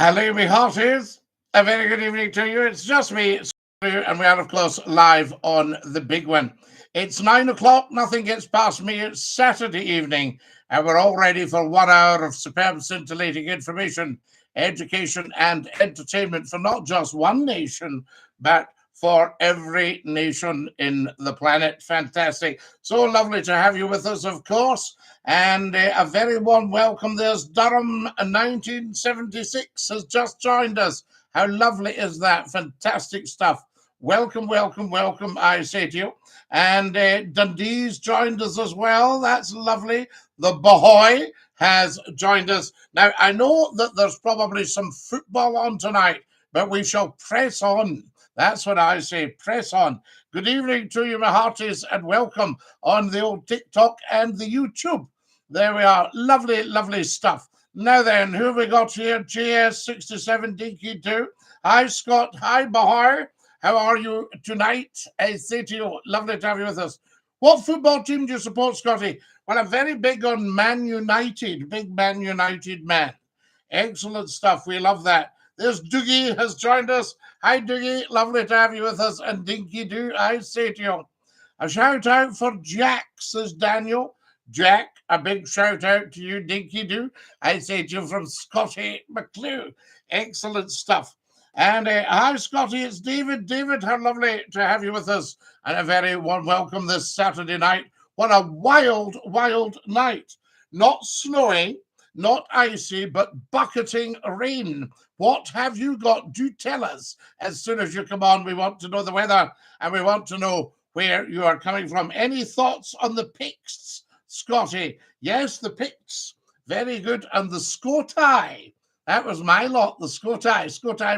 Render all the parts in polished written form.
Hello, me hearties. A very good evening to you. It's just me, and we are, of course, live on the big one. It's 9 o'clock. Nothing gets past me. It's Saturday evening, and we're all ready for 1 hour of superb, scintillating information, education, and entertainment for not just one nation, but for every nation in the planet. Fantastic. So lovely to have you with us, of course. And a very warm welcome. There's Durham 1976 has just joined us. How lovely is that? Fantastic stuff. Welcome, welcome, welcome, I say to you. And Dundee's joined us as well. That's lovely. The Bahoy has joined us. Now, I know that there's probably some football on tonight, but we shall press on. That's what I say, press on. Good evening to you, my hearties, and welcome on the old TikTok and the YouTube. There we are. Lovely, lovely stuff. Now then, who have we got here? JS67 Dinky-Doo. Hi, Scott. Hi, Bahar. How are you tonight? I say to you, lovely to have you with us. What football team do you support, Scotty? Well, I'm very big on Man United. Big Man United man. Excellent stuff. We love that. There's Doogie has joined us. Hi, Doogie. Lovely to have you with us. And Dinky-Doo, I say to you, a shout out for Jack, says Daniel. Jack, a big shout out to you, Dinky-Doo. I say to you from Scottie McCLUE. Excellent stuff. And hi, Scotty, it's David. David, how lovely to have you with us. And a very warm welcome this Saturday night. What a wild, wild night. Not snowing, not icy, but bucketing rain. What have you got? Do tell us as soon as you come on. We want to know the weather and we want to know where you are coming from. Any thoughts on the Picts, Scotty? Yes, the Picts. Very good. And the SCOTTIE. That was my lot, the SCOTTIE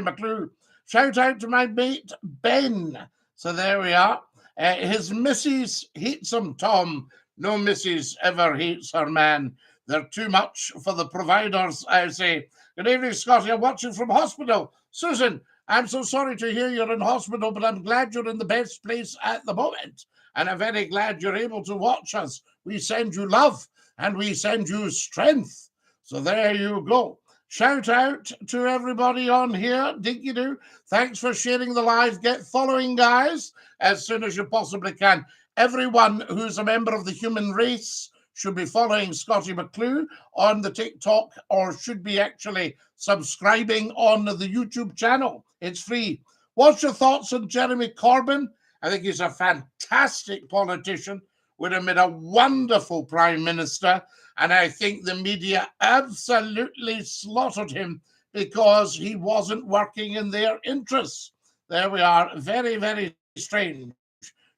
McCLUE. Shout out to my mate, Ben. So there we are. His missus hates him, Tom. No missus ever hates her man. They're too much for the providers, I say. Good evening, Scotty. I'm watching from hospital. Susan, I'm so sorry to hear you're in hospital, but I'm glad you're in the best place at the moment. And I'm very glad you're able to watch us. We send you love and we send you strength. So there you go. Shout out to everybody on here. Dinky-Doo. Thanks for sharing the live. Get following, guys, as soon as you possibly can. Everyone who's a member of the human race should be following Scottie McCLUE on the TikTok, or should be actually subscribing on the YouTube channel. It's free. What's your thoughts on Jeremy Corbyn? I think he's a fantastic politician. Would have made a wonderful prime minister. And I think the media absolutely slaughtered him because he wasn't working in their interests. There we are. Very, very strange.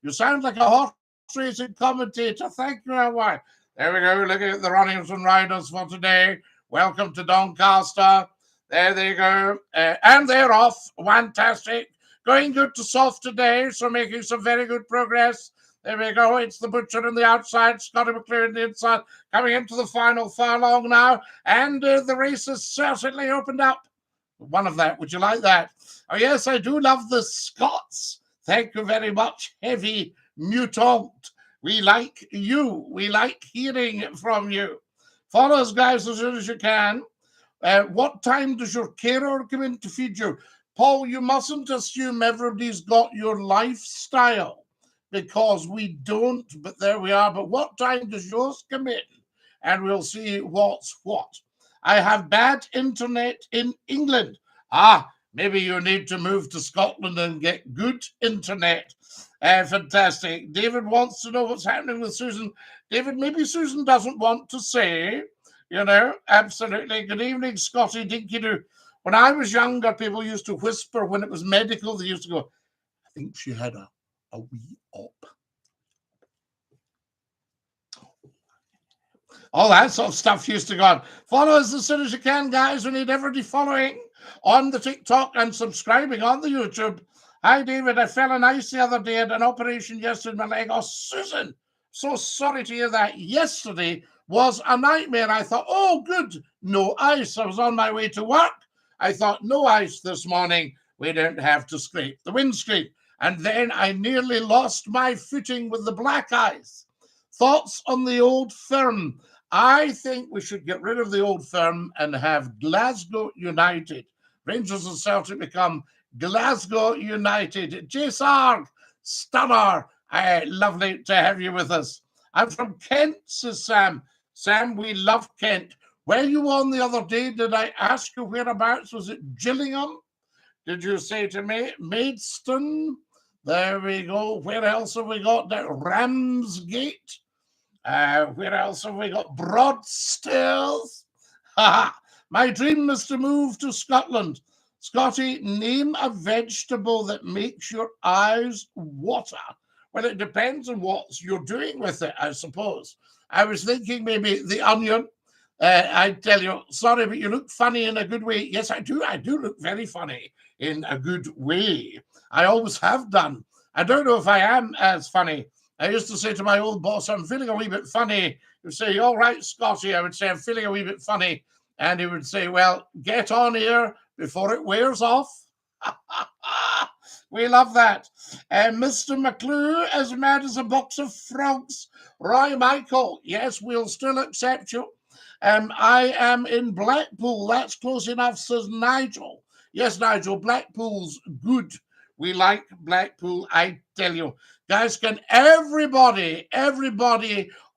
You sound like a horse racing commentator. Thank you, Hawaii. There we go. Looking at the runnings and riders for today. Welcome to Doncaster. There they go. And they're off. Fantastic. Going good to soft today, so making some very good progress. There we go. It's the butcher on the outside, Scottie McCLUE on the inside, coming into the final furlong now. And the race has certainly opened up. One of that. Would you like that? Oh, yes, I do love the Scots. Thank you very much, Heavy Mutant. We like you. We like hearing from you. Follow us, guys, as soon as you can. What time does your carer come in to feed you? Paul, you mustn't assume everybody's got your lifestyle, because we don't, but there we are. But what time does yours come in? And we'll see what's what. I have bad internet in England. Maybe you need to move to Scotland and get good internet. Fantastic. David wants to know what's happening with Susan. David, maybe Susan doesn't want to say, absolutely. Good evening, Scotty Dinky-Doo. When I was younger, people used to whisper when it was medical. They used to go, I think she had a wee up. All that sort of stuff used to go on. Follow us as soon as you can, guys. We need everybody following on the TikTok and subscribing on the YouTube. Hi, David. I fell on ice the other day. Had an operation yesterday in my leg. Oh, Susan, so sorry to hear that. Yesterday was a nightmare. I thought, oh, good, no ice. I was on my way to work. I thought, no ice this morning. We don't have to scrape the windscreen. And then I nearly lost my footing with the black ice. Thoughts on the old firm? I think we should get rid of the old firm and have Glasgow United. Rangers and Celtic become Glasgow United. J. Sarg, stunner. Lovely to have you with us. I'm from Kent, says Sam. Sam, we love Kent. Were you on the other day? Did I ask you whereabouts? Was it Gillingham? Did you say to me Maidstone? There we go. Where else have we got? Ramsgate. Where else have we got? Broadstairs. My dream is to move to Scotland. Scottie, name a vegetable that makes your eyes water. Well, it depends on what you're doing with it, I suppose. I was thinking maybe the onion. I tell you, sorry, but you look funny in a good way. Yes, I do. I do look very funny in a good way. I always have done. I don't know if I am as funny. I used to say to my old boss, I'm feeling a wee bit funny. He would say, all right, Scottie. I would say, I'm feeling a wee bit funny. And he would say, well, get on here before it wears off. We love that. Mr. McClue, as mad as a box of frogs. Roy Michael, yes, we'll still accept you. I am in Blackpool. That's close enough, says Nigel. Yes, Nigel, Blackpool's good. We like Blackpool, I tell you. Guys, can everybody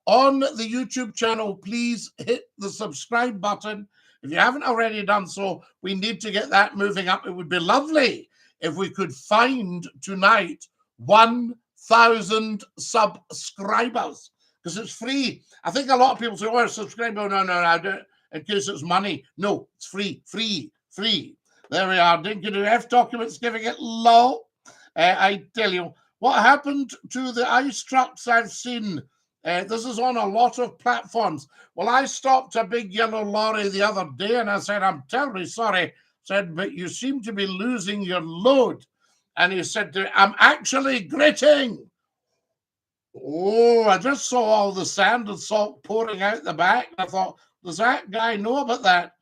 on the YouTube channel please hit the subscribe button? If you haven't already done so, we need to get that moving up. It would be lovely if we could find tonight 1,000 subscribers, because it's free. I think a lot of people say, oh, subscribe. Oh, no, I don't, in case it's money. No, it's free. There we are. DINky-DOO F documents giving it low. I tell you, what happened to the ice trucks I've seen? This is on a lot of platforms. Well, I stopped a big yellow lorry the other day and I said, I'm terribly sorry. I said, but you seem to be losing your load. And he said to me, I'm actually gritting. Oh, I just saw all the sand and salt pouring out the back. I thought, does that guy know about that?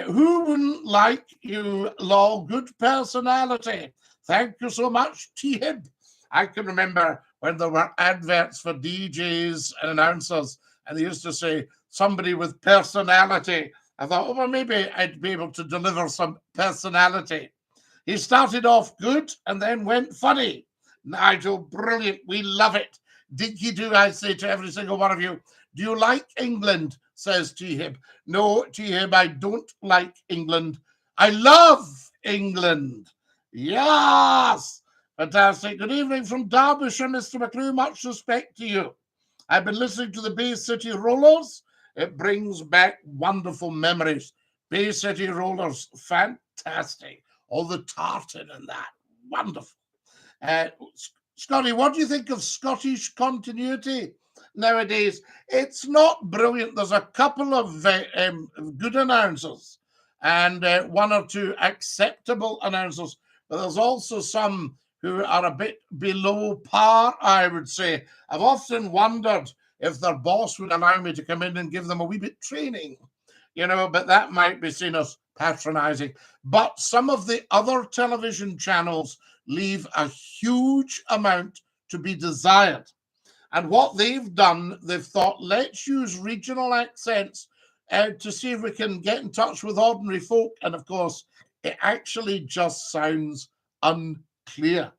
Who wouldn't like you, Law? Good personality. Thank you so much, T-Hib. I can remember when there were adverts for DJs and announcers, and they used to say, somebody with personality. I thought, oh, well, maybe I'd be able to deliver some personality. He started off good and then went funny. Nigel, brilliant. We love it. DINky-DOO, I say to every single one of you, do you like England? Says T-Hib. No, T-Hib, I don't like England. I love England. Yes. Fantastic. Good evening from Derbyshire, Mr. McClue. Much respect to you. I've been listening to the Bay City Rollers. It brings back wonderful memories. Bay City Rollers, fantastic. All the tartan and that, wonderful. Scottie, what do you think of Scottish continuity nowadays? It's not brilliant. There's a couple of good announcers and one or two acceptable announcers, but there's also some who are a bit below par, I would say. I've often wondered if their boss would allow me to come in and give them a wee bit training, but that might be seen as patronizing. But some of the other television channels leave a huge amount to be desired. And what they've done, they've thought, let's use regional accents to see if we can get in touch with ordinary folk. And of course, it actually just sounds unclear.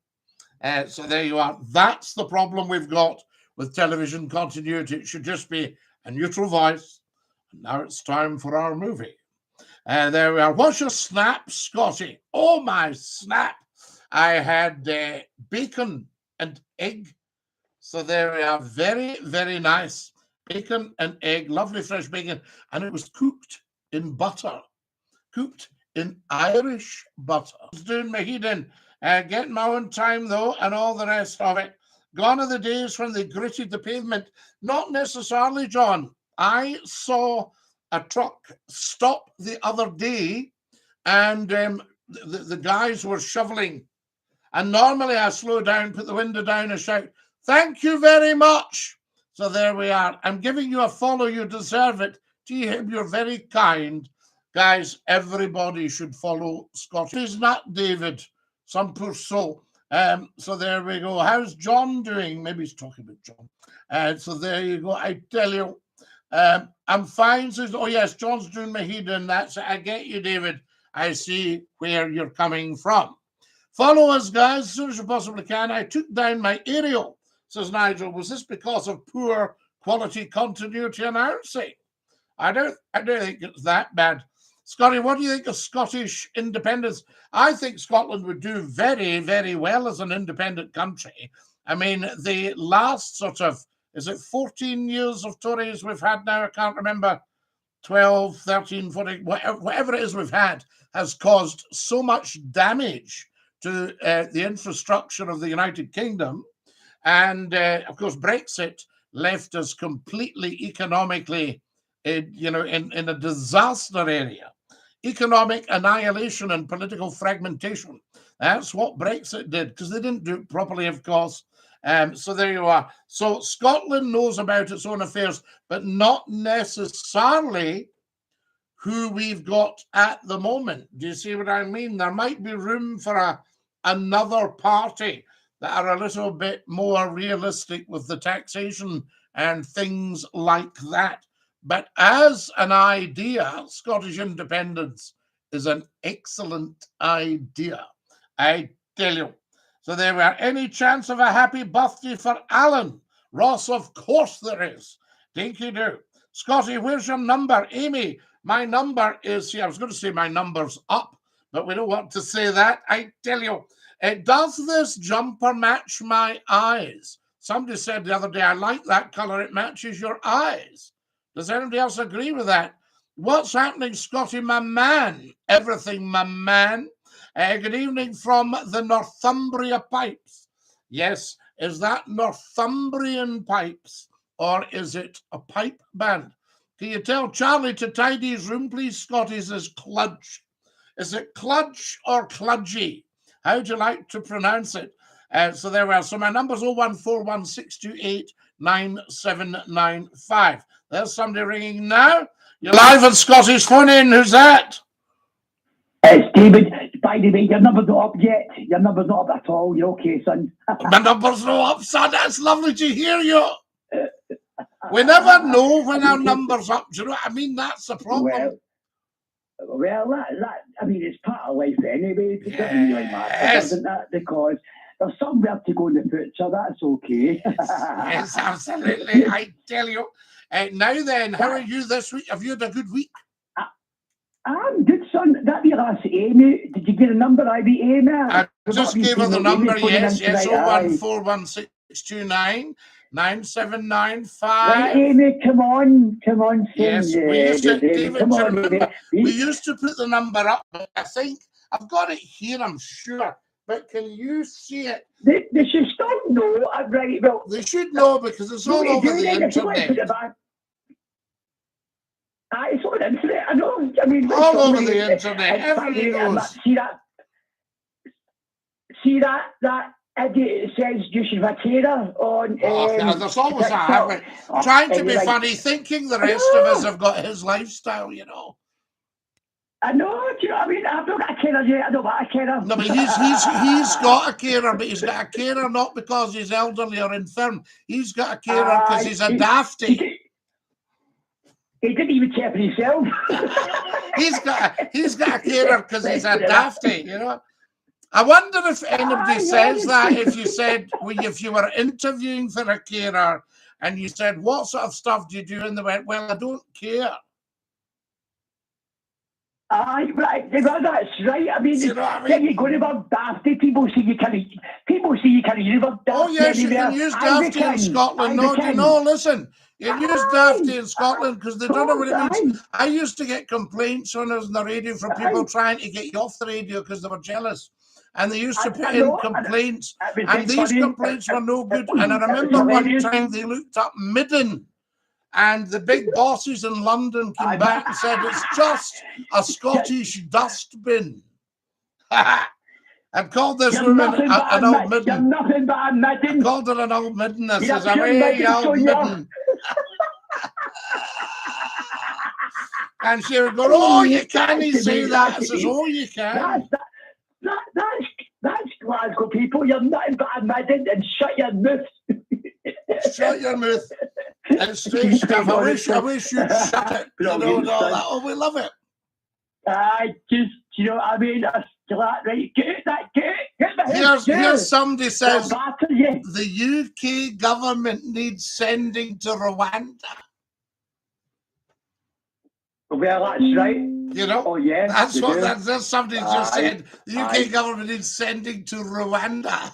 So there you are. That's the problem we've got with television continuity. It should just be a neutral voice. Now it's time for our movie. There we are. What's your snap, Scottie? Oh, my snap. I had bacon and egg. So there we are. Very, very nice. Bacon and egg. Lovely fresh bacon. And it was cooked in butter. Cooked in Irish butter. I was doing my heating. Getting my own time, though, and all the rest of it. Gone are the days when they gritted the pavement. Not necessarily, John. I saw a truck stop the other day, and the guys were shoveling. And normally I slow down, put the window down and shout, thank you very much. So there we are. I'm giving you a follow. You deserve it. T-Hib, you're very kind. Guys, everybody should follow Scottie. He's not David. Some poor soul. So there we go. How's John doing? Maybe he's talking about John. So there you go. I tell you, I'm fine. Says, oh yes, John's doing my heat, and that's it. I get you, David. I see where you're coming from. Follow us, guys, as soon as you possibly can. I took down my aerial, says Nigel. Was this because of poor quality continuity announcing? I don't think it's that bad. Scottie, what do you think of Scottish independence? I think Scotland would do very, very well as an independent country. I mean, the last sort of, is it 14 years of Tories we've had now? I can't remember. 12, 13, 14, whatever it is we've had, has caused so much damage to the infrastructure of the United Kingdom. And, of course, Brexit left us completely economically, in a disaster area. Economic annihilation and political fragmentation. That's what Brexit did, because they didn't do it properly, of course. So there you are. So Scotland knows about its own affairs, but not necessarily who we've got at the moment. Do you see what I mean? There might be room for another party that are a little bit more realistic with the taxation and things like that. But as an idea, Scottish independence is an excellent idea, I tell you. So there were any chance of a happy birthday for Alan? Ross, of course there is. DINKY-DOO. Scottie, where's your number? Amy, my number is here. I was going to say my number's up, but we don't want to say that. I tell you, does this jumper match my eyes? Somebody said the other day, I like that colour. It matches your eyes. Does anybody else agree with that? What's happening, Scottie, my man? Everything, my man. Good evening from the Northumbria Pipes. Yes, is that Northumbrian Pipes or is it a pipe band? Can you tell Charlie to tidy his room, please? Scottie says cludge. Is it cludge or cludgy? How do you like to pronounce it? So there we are. So my number's 01416289795. There's somebody ringing now. You're live on Scottie's phone in. Who's that? It's David. By the way, your number's not up yet. Your number's not up at all. You're okay, son. My number's not up, son. That's lovely to hear you. We never know when our number's up. Do you know what I mean? That's the problem. Well, that I mean, it's part of life anyway. It doesn't really matter, doesn't that? Because there's somewhere to go in the future. That's okay. Yes, absolutely. I tell you. Now then, how are you this week? Have you had a good week? I'm good, son. That be last Amy. Did you get a number? I be Amy. I just gave her the number. Yes, 01416299795. Right, Amy, come on. Yes, we used to, David, remember, we used to put the number up. But I think I've got it here. I'm sure. But can you see it? They should still know. Right, well, they should know because it's all over the internet. It's on the internet. I know. I mean, all over the internet. Everybody knows. See that idiot says you should have a carer on. There's always that. Trying to be funny, thinking the rest of us have got his lifestyle, you know. I know. Do you know what I mean? I've not got a carer yet. I don't want a carer. No, but he's got a carer, but he's got a carer not because he's elderly or infirm. He's got a carer because he's a dafty. He didn't even care for himself. he's got a carer because he's a dafty, you know. I wonder if anybody says that. If you were interviewing for a carer and you said, "What sort of stuff do you do?" and they went, "Well, I don't care." Right. Well, that's right. I mean, you go to about dafty. People see you can't use about dafty. Oh yes, you can use dafty in Scotland. No, listen. You can use dafty in Scotland because they don't know what it means. I used to get complaints when I was on the radio from people trying to get you off the radio because they were jealous. And they used to put in complaints. And these complaints were no good. And I remember one time they looked up Midden. And the big bosses in London came back and said, it's just a Scottish dustbin. I've called this woman an old midden. You're nothing but a midden. I called her an old midden. I says, away, old midden. And she would go, oh, you can't say that. I says, oh, you can. That's Glasgow people. You're nothing but a midden and shut your mouth. Shut your mouth. It's strange stuff. I wish you'd shut it. You know, and all that. Oh, we love it. just, you know what I mean? That's right. Get the Here's somebody says batter you. the UK government needs sending to Rwanda. Well, that's right. You know? Oh, yeah. That's what that's somebody just said. The UK Aye. government is sending to Rwanda.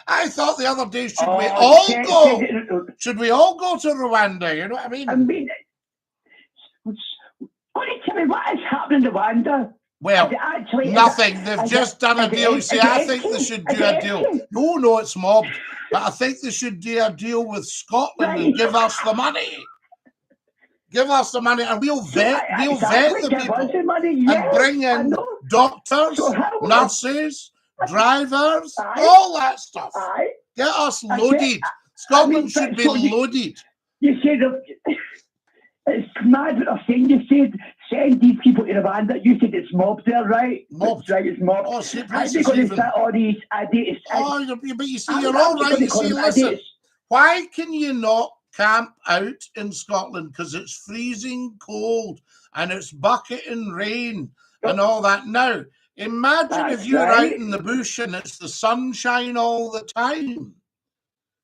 I thought the other day, should we Oh, all send- go? send it- Should we all go to Rwanda? You know what I mean? I mean, what tell me what is happening in Rwanda? Well, Is it actually, nothing. They've just done a deal. You see, I is it think they empty? should Is do it a deal. empty? No, it's mobbed. But I think they should do a deal with Scotland and Right. give us the money. Give us the money, and we'll vet Exactly, the give people us the money, and yes, bring I in know. doctors, So how- nurses, drivers, Aye. all that stuff. Aye. Get us I loaded. get- Scotland I should mean, be so you- loaded. You said it's mad what they're saying. You said send these people to Rwanda. You said it's mobbed there, right? Mobbed. Right, it's mobbed. Oh, see, Are please, they it's going to even. set all these idiots? Oh, but you see, you're all right. You see, listen. Why can you not camp out in Scotland? Because it's freezing cold and it's bucketing rain and all that. Now, imagine if you're out in the bush and it's the sunshine all the time.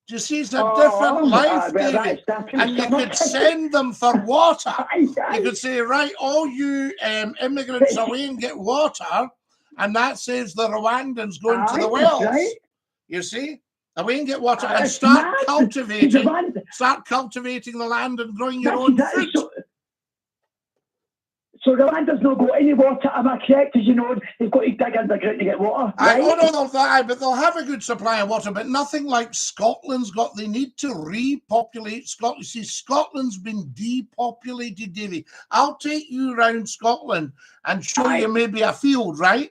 Do you see, it's a different life, David. And you could send them for water. You could say, right, all you immigrants away and get water, and that saves the Rwandans going to the wells. Right. You see? Away and get water and start cultivating the land and growing your own food. So Rwanda's not got any water, am I correct? Because, you know, they've got to dig underground to get water. Right? Oh, no, but they'll have a good supply of water, but nothing like Scotland's got. They need to repopulate Scotland. See, Scotland's been depopulated, Davy. I'll take you around Scotland and show you maybe a field, right?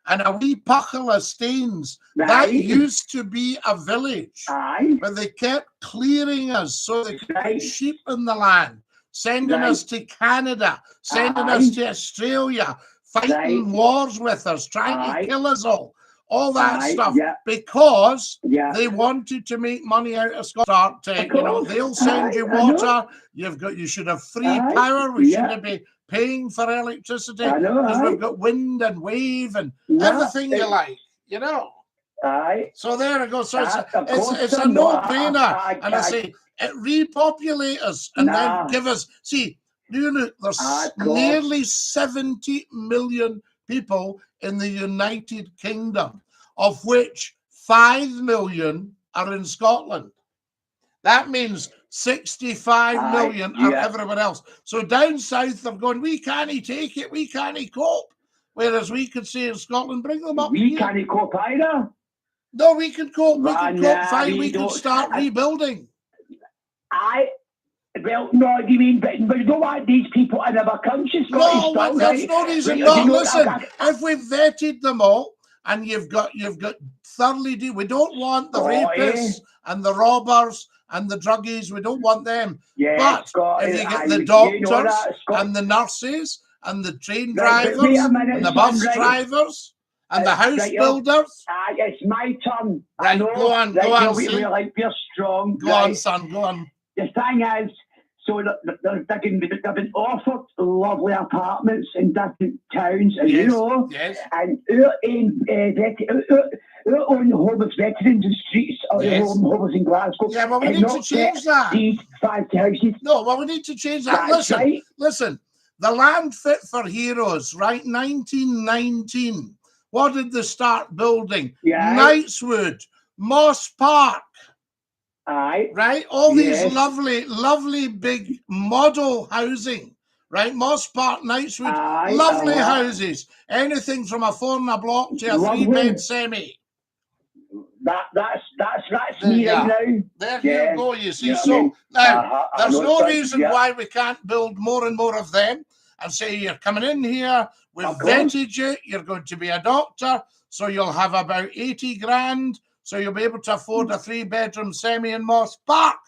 And a wee puckle of Staines. Right. That used to be a village. Aye. But they kept clearing us so they could Right. put sheep in the land. Sending us to Canada, sending us to Australia, fighting wars with us, trying to kill us all that stuff, because they wanted to make money out of Scotland. You know, they'll send you water. You should have free power. We shouldn't be paying for electricity because we've got wind and wave and everything you like. You know. So there it goes. So it's a no-brainer, and I say. Repopulate us and then give us. See, you know, there's nearly 70 million people in the United Kingdom, of which 5 million are in Scotland. That means 65 million are everywhere else. So down south, they're going, we can't take it, we can't cope. Whereas we could say in Scotland, bring them up. We can't cope either. No, we can cope. We can cope fine. We can start rebuilding. Well, no, you mean, but you don't want these people in our country, Scottish No, there's no reason not. Listen, if we've vetted them all, and you've got thoroughly we don't want the rapists and the robbers and the druggies. We don't want them. But if you get the doctors and the nurses and the train drivers and the bus drivers and the house builders. It's my turn. Right, go on, we're strong. Go on, son, go on. The thing is, so they've been offered lovely apartments in different towns, and you know, and our own homeless veterans in streets, or the homeless in Glasgow. Yeah, but we need to change that. These 5 houses. No, well, we need to change that. Listen, the Land Fit for Heroes, right? 1919. What did they start building? Knightswood, Moss Park. Right? All these lovely big model housing. Right? Moss Park, Knightswood, lovely houses. Anything from a 4 and a block to a 3-bed semi. That's me right now. There you go, you see. So now there's no reason why we can't build more and more of them and say you're coming in here, we've vetted you, you're going to be a doctor, so you'll have about 80 grand. So you'll be able to afford a 3-bedroom semi in Moss Park.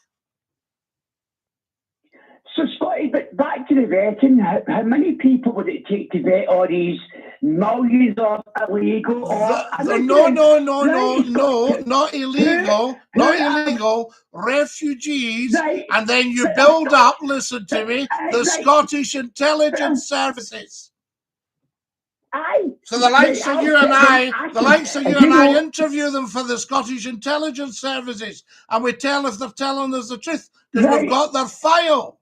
So, Scotty, but back to the vetting, how many people would it take to vet all these millions of illegal? No, not illegal, not illegal, refugees, and then you build up, listen to me, the Scottish Intelligence Services. Aye. So the likes of you and I interview them for the Scottish intelligence services, and we tell if they're telling us the truth because we've got their file.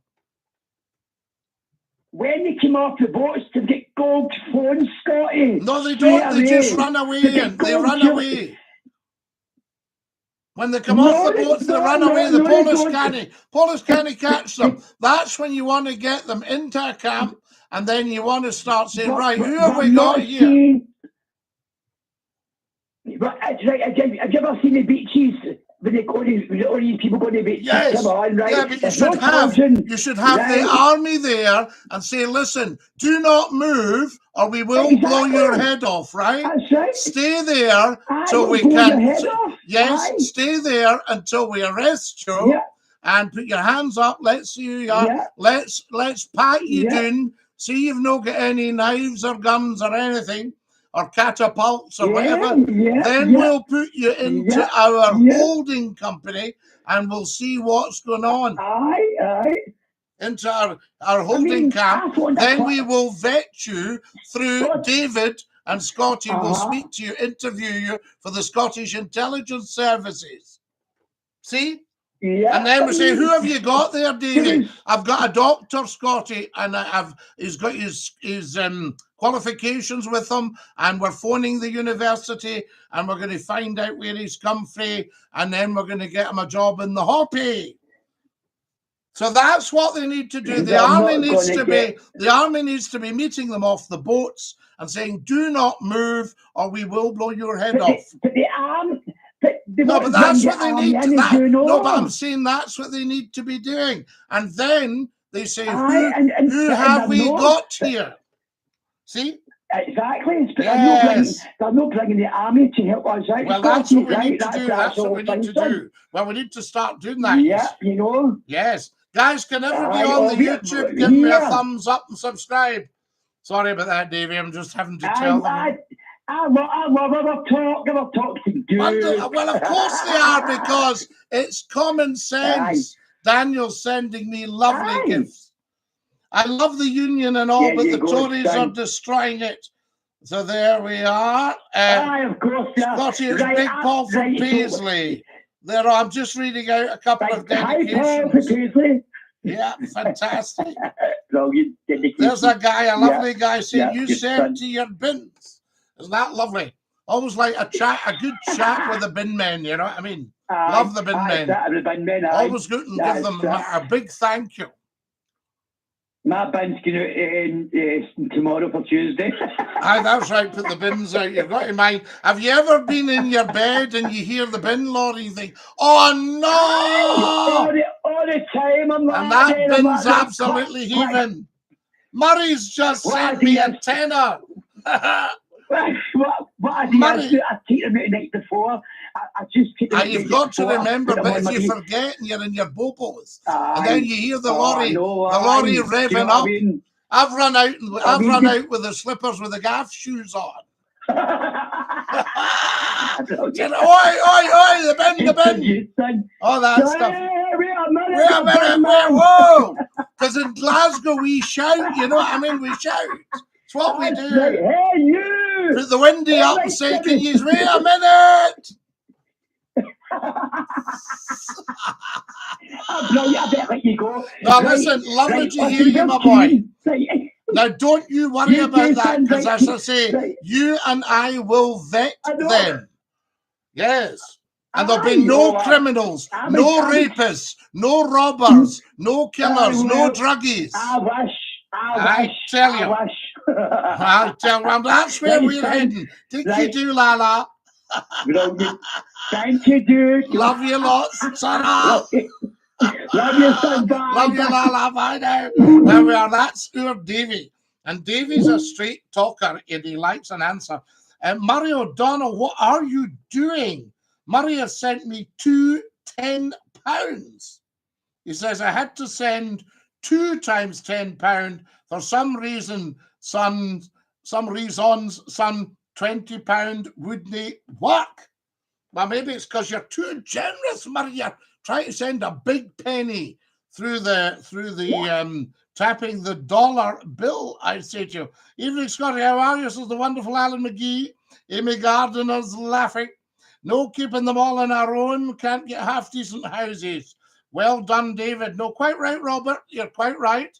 When they come off the boats to get gold phones, Scotty. No, they don't. They just run away, and they run away. When they come off the boats, they run away. The Polish canny catch them. That's when you want to get them into a camp, and then you want to start saying, right, who have we got here? But have you ever seen the beaches when all these people go to the beaches? Yes. Come on, right? Yeah, but you should have the army there and say, listen, do not move or we will blow your head off, right? That's right. Stay there till we can. Yes, stay there until we arrest you and put your hands up. Let's see who you are. Let's pat you down. See you've not got any knives or guns or anything, or catapults or whatever, then we'll put you into our holding company and we'll see what's going on. Aye. Into our holding camp. Then we will vet you through David, and Scottie will speak to you, interview you for the Scottish intelligence services. See? Yeah. And then we say, who have you got there, David? I've got a doctor, Scottie, and he's got his qualifications with him, and we're phoning the university, and we're going to find out where he's come from, and then we're going to get him a job in the Hoppy. So that's what they need to do. The army needs to be meeting them off the boats and saying, do not move, or we will blow your head off. But the army... No, but that's what they need to. No, but I'm saying that's what they need to be doing. And then they say, who have we got here? See? Exactly. They're not bringing the army to help us out. Well, that's what we need to do. That's what we need to do. Well, we need to start doing that. Yeah, you know. Yes. Guys, can everybody on the YouTube give me a thumbs up and subscribe? Sorry about that, Davey. I'm just having to tell them. I love talk to do. Well, of course they are, because it's common sense. Daniel's sending me lovely gifts. I love the union and all, but the Tories are destroying it. So there we are. Of course, Scottie, it's Big Paul from Paisley. There, I'm just reading out a couple of dedications. Yeah, fantastic. There's a guy, a lovely guy, saying, you send to your bins. Isn't that lovely? Always like a good chat with the bin men, you know what I mean? Love the bin men. Always good and give them a big thank you. My bin's going out tomorrow for Tuesday. Aye, that's right, put the bins out. You've got in mind. Have you ever been in your bed and you hear the bin lorry and think, oh no! All the time. I'm like, and that bin's absolutely heaving. Murray's just sent me a tenner. What I do, I take them out the night before. I just take them out you've got to remember, but if you forget and you're in your bobos, and then you hear the lorry revving up. I've run out with the slippers with the gaff shoes on. Oi, the bin. All that stuff. Wait a minute, whoa! Because in Glasgow we shout, you know what I mean? We shout. It's what we do. Hey, you! Put the windy up and say, can you wait a minute? I better let you go. Now listen, lovely to hear you, my boy. Now don't you worry about that, because as I say, you and I will vet them. Yes. And there'll be no criminals, no rapists, no robbers, no killers, no druggies. I tell you. I'll tell you. That's where we're heading. Dinky-Doo, Lala. Thank you, dude. Love you lots. Love you, son. Bye. Love you, Lala. Bye now. There we are. That's our Davy. And Davy's a straight talker and he likes an answer. Murray O'Donnell, what are you doing? Murray has sent me £2 £10. He says, I had to send 2 times £10 for some reason, some £20 wouldn't work. Well, maybe it's because you're too generous, Murray. You're trying to send a big penny through the tapping the dollar bill, I say to you. Evening, Scottie, how are you? Says the wonderful Alan McGee. Amy Gardner's laughing. No keeping them all on our own. Can't get half-decent houses. Well done, David. No, quite right, Robert. You're quite right.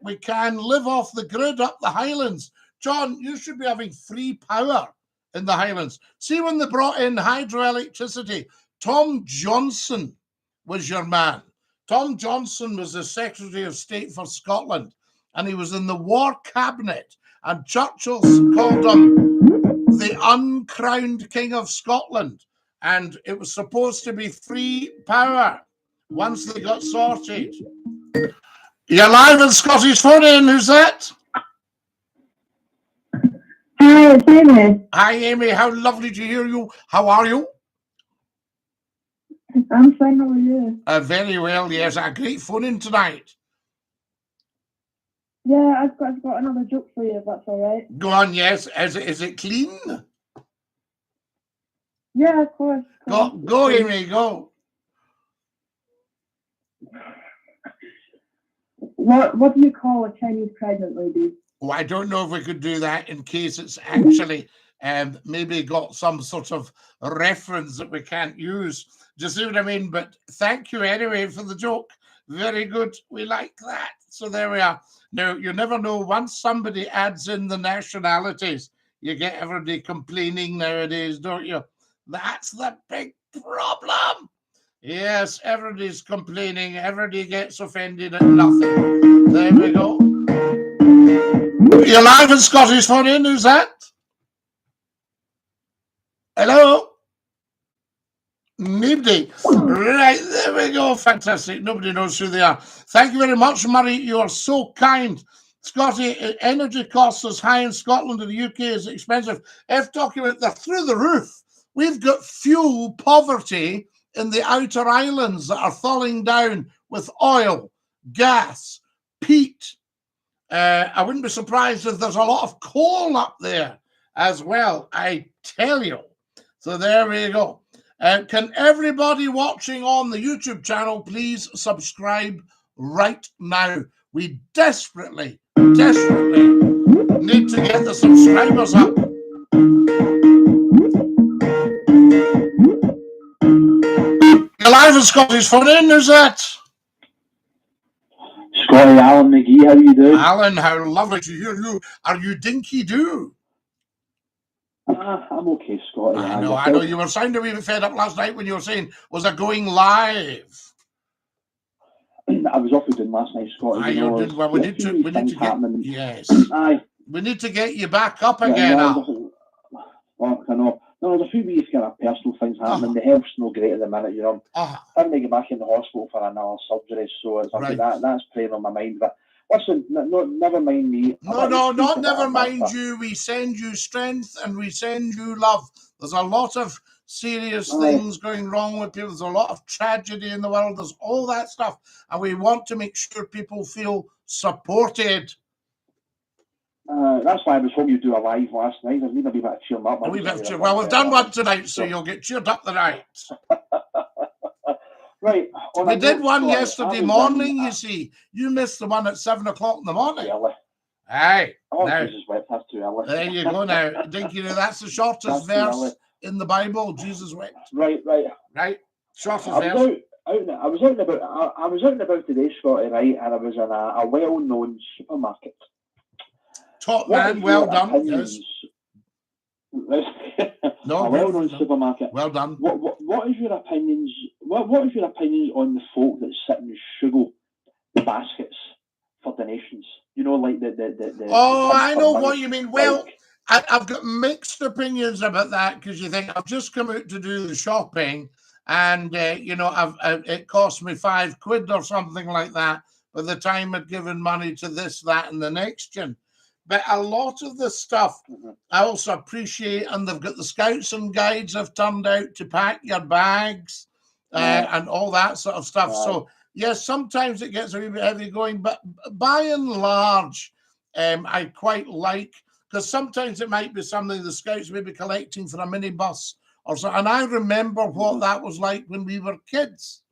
We can live off the grid up the Highlands. John, you should be having free power in the Highlands. See, when they brought in hydroelectricity, Tom Johnson was your man. Tom Johnson was the Secretary of State for Scotland, and he was in the War Cabinet, and Churchill called him the uncrowned King of Scotland, and it was supposed to be free power once they got sorted. You're live in Scottish phone in. Who's that? Hi, it's Amy. Hi, Amy. How lovely to hear you. How are you? I'm fine, how are you? Very well, yes. A great phone in tonight. Yeah, I've got another joke for you, if that's all right. Go on, yes. Is it clean? Yeah, of course. Go, Amy, go. What do you call a Chinese pregnant lady? Oh, I don't know if we could do that in case it's actually maybe got some sort of reference that we can't use. Do you see what I mean? But thank you anyway for the joke. Very good. We like that. So there we are. Now, you never know. Once somebody adds in the nationalities, you get everybody complaining nowadays, don't you? That's the big problem. Yes, everybody's complaining. Everybody gets offended at nothing. There we go. You're live in Scottish phone in. Who's that? Hello? Nobody. Right, there we go. Fantastic. Nobody knows who they are. Thank you very much, Murray. You are so kind. Scottie, energy costs as high in Scotland and the UK is expensive. Document, they're through the roof. We've got fuel poverty in the outer islands that are falling down with oil, gas, peat. I wouldn't be surprised if there's a lot of coal up there as well, I tell you. So there we go. Can everybody watching on the YouTube channel please subscribe right now? We desperately need to get the subscribers up. You're live in Scottish phone in, who's that? Scottie, Alan McGee, how you doing? Alan, how lovely to hear you. Are you Dinky-Doo? I'm okay, Scottie. I know. You were sounding a wee bit fed up last night when you were saying, was I going live? I was off doing last night, Scottie. Well, we need to get, yes. Aye. We need to get you back up again. Well, I know. No, there's a few wee kind of personal things happening. The health's no great at the minute, you know. I'm going to get back in the hospital for another surgery, so it's right. That's playing on my mind. But listen, never mind me. Not never mind you. We send you strength and we send you love. There's a lot of serious things going wrong with people. There's a lot of tragedy in the world. There's all that stuff. And we want to make sure people feel supported. That's why I was hoping you'd do a live last night. I need a wee bit of cheering up. Well, we've done one tonight, so you'll get cheered up the night. Right. We did one yesterday morning, you see. You missed the one at 7 o'clock in the morning. Aye. Oh, Jesus, wept. That's too early. There you go now. Dinky, that's the shortest verse in the Bible. Jesus wept. Right. Shortest verse. I was out and about today, Scottie, right, and I was in a well-known supermarket. Top man, well done. Yes. A well-known supermarket. Well done. What is your opinions? What is your opinions on the folk that sit and sugar the baskets for donations? You know, like the I know what you mean. Well, I've got mixed opinions about that because you think I've just come out to do the shopping, and it cost me £5 or something like that by the time I'd given money to this, that, and the next gen. But a lot of the stuff I also appreciate, and they've got the scouts and guides have turned out to pack your bags and all that sort of stuff. So, yes, sometimes it gets a wee bit heavy going, but by and large, I quite like, because sometimes it might be something the scouts may be collecting for a minibus or so. And I remember what that was like when we were kids.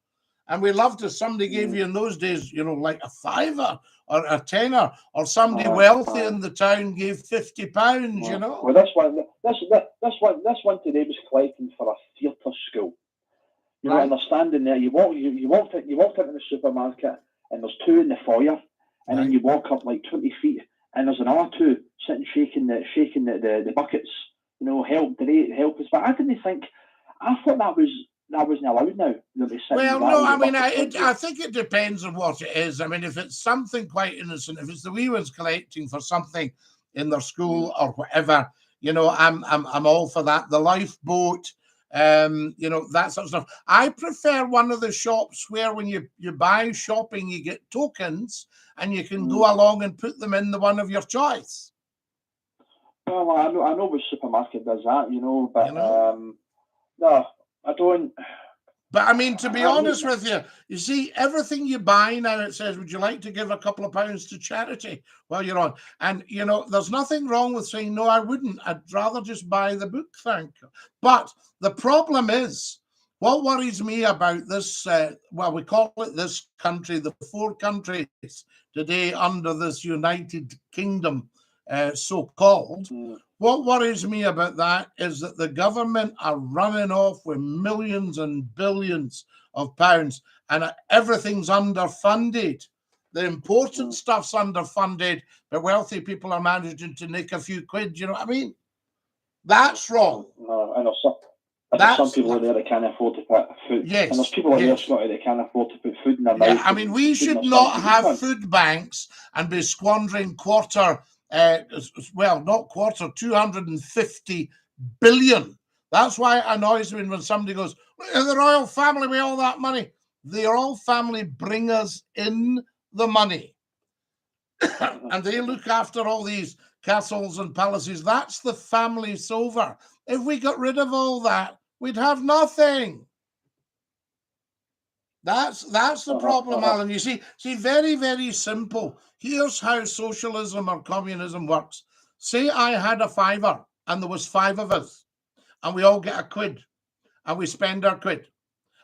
And we loved if somebody gave you in those days, like a £5 or a tenner, or somebody wealthy in the town gave £50, you know. Well, this one today was collecting for a theatre school. You know, and they're standing there. You walked into the supermarket, and there's two in the foyer, and then you walk up like 20 feet, and there's another two sitting shaking the buckets. You know, help us. But I thought that wasn't allowed now. Well, no, I mean, I think it depends on what it is. I mean, if it's something quite innocent, if it's the wee ones collecting for something in their school or whatever, you know, I'm all for that. The lifeboat. You know, that sort of stuff. I prefer one of the shops where when you buy shopping, you get tokens and you can go along and put them in the one of your choice. Well, I know which supermarket does that, you know, but no, I don't. But I mean, to be honest with you, you see, everything you buy now, it says, would you like to give a couple of pounds to charity while you're on? And, you know, there's nothing wrong with saying, no, I wouldn't. I'd rather just buy the book, thank you. But the problem is, what worries me about this, well, we call it this country, the 4 countries today under this United Kingdom, so-called. What worries me about that is that the government are running off with millions and billions of pounds, and everything's underfunded. The important stuff's underfunded, but wealthy people are managing to nick a few quid. You know what I mean? That's wrong. No, I know some people there that can't afford to put food. Yes. And there's people like there, Scottie, that can't afford to put food in their mouth. I mean, we should not have food banks and be squandering not quarter, 250 billion. That's why it annoys me when somebody goes, the royal family with all that money. The royal family bring us in the money. And they look after all these castles and palaces. That's the family silver. If we got rid of all that, we'd have nothing. That's the problem, Alan. You see, very, very simple. Here's how socialism or communism works. Say I had a £5 and there was 5 of us and we all get a quid and we spend our quid.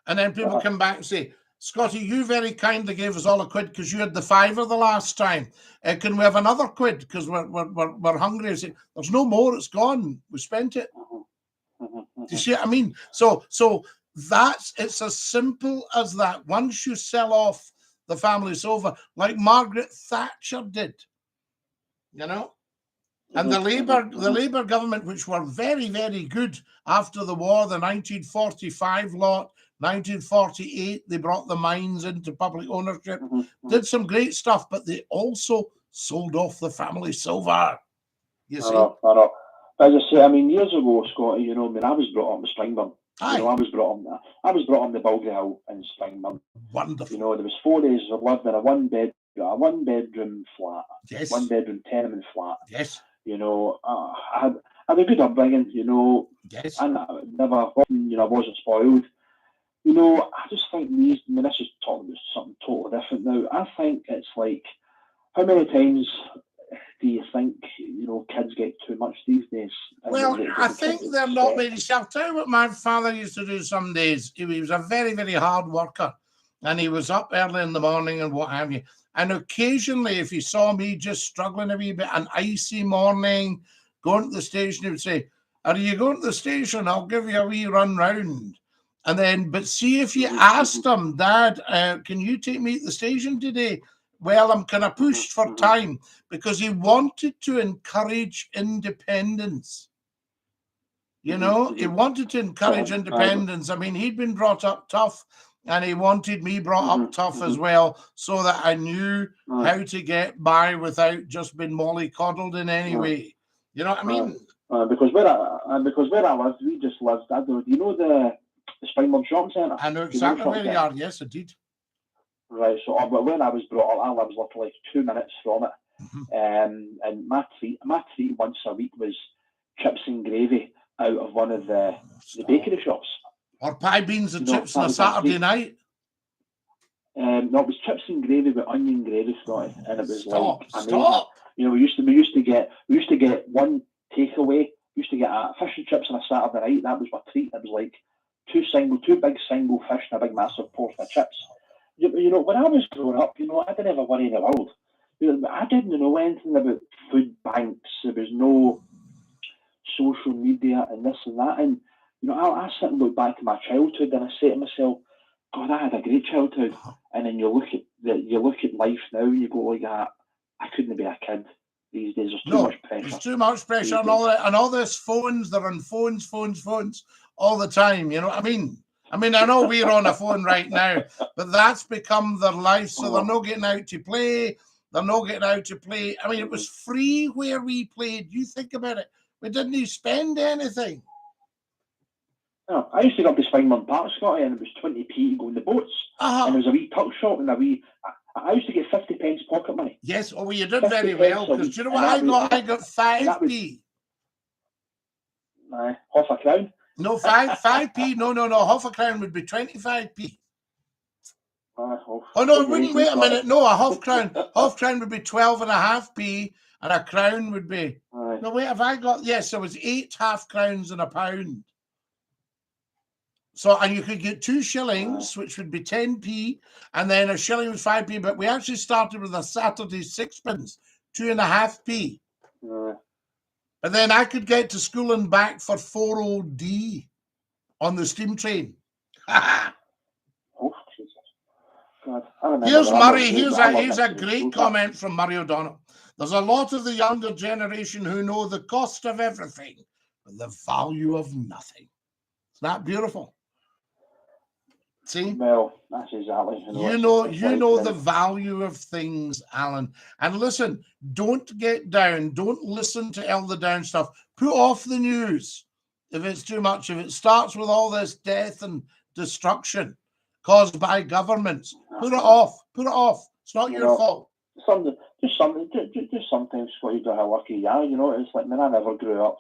And then people come back and say, Scottie, you very kindly gave us all a quid because you had the £5 the last time. Can we have another quid because we're hungry? Say, there's no more. It's gone. We spent it. Do you see what I mean? So it's as simple as that. Once you sell off the family silver, like Margaret Thatcher did, you know, and the Labour government, which were very, very good after the war, the 1945 lot, 1948, they brought the mines into public ownership, did some great stuff, but they also sold off the family silver. You see? I know. As I say, I mean, years ago, Scottie, you know, I mean, I was brought up in Springburn. You know, I was brought up in the Bulgari Hill in Springburn. Wonderful. You know, there was 4 days I lived in a one bedroom flat. Yes. 1 bedroom tenement flat. Yes. You know, I had a good upbringing, you know. Yes. And I wasn't spoiled. You know, I just think this is talking about something totally different now. I think it's like, how many times do you think, you know, kids get too much these days? Well, I think they're not really. I'll tell you what my father used to do some days. He was a very, very hard worker, and he was up early in the morning and what have you. And occasionally, if he saw me just struggling a wee bit, an icy morning, going to the station, he would say, are you going to the station? I'll give you a wee run round. And then, but see if you asked him, Dad, can you take me to the station today? Well, I'm kind of pushed for time, because he wanted to encourage independence. You know, he wanted to encourage independence. I mean, he'd been brought up tough, and he wanted me brought up tough as well, so that I knew how to get by without just being mollycoddled in any way. You know what I mean? Because where I lived, we just lived. I don't know. Do you know the Springburn Shopping Centre? I know exactly where you are. Yes, indeed. Right. So when I was brought up, I lived literally 2 minutes from it. And my treat once a week was chips and gravy out of one of the bakery shops. Or pie, beans and chips on a Saturday night. No, it was chips and gravy with onion gravy, Scottie, and it was Stop. You know, we used to get one takeaway. We used to get fish and chips on a Saturday night. That was my treat. It was like two big single fish and a big massive portion of chips. You know, when I was growing up, you know, I didn't have a worry in the world. I didn't know anything about food banks. There was no social media and this and that. And, you know, I sit and look back to my childhood and I say to myself, God, I had a great childhood. And then you look at life now and you go like that. I couldn't be a kid these days. There's too much pressure. There's too much pressure and all this phones. They're on phones all the time. You know what I mean? I know we're on a phone right now, but that's become their life. So they're not getting out to play. They're not getting out to play. I mean, it was free where we played. You think about it. We didn't even spend anything. No, I used to go up to Swinburne Park, Scottie, and it was 20p to go in the boats. And there was a wee tuck shop and I used to get 50 pence pocket money. Yes, well, you did very well, because do you know what I got? I got 5p. Half a crown? No, 5p. No. Half a crown would be 25p. Oh, no, it wouldn't. Wait a minute. No, a half crown would be 12.5p, and a crown would be... No, wait, have I got... Yes, there was 8 half crowns and a pound. So, and you could get 2 shillings, which would be 10p, and then a shilling was 5p, but we actually started with a Saturday sixpence, 2.5p. And then I could get to school and back for 4OD on the steam train. Oh, Jesus. God, here's Murray. Here's a great comment from Murray O'Donnell. There's a lot of the younger generation who know the cost of everything, but the value of nothing. Isn't that beautiful? See? Well, that's exactly. You know the value of things, Alan. And listen, don't get down. Don't listen to all the down stuff. Put off the news if it's too much. If it starts with all this death and destruction caused by governments, put it off. Put it off. It's not your fault. Just sometimes, Scotty, you got how lucky you are. You know, it's like, man, I never grew up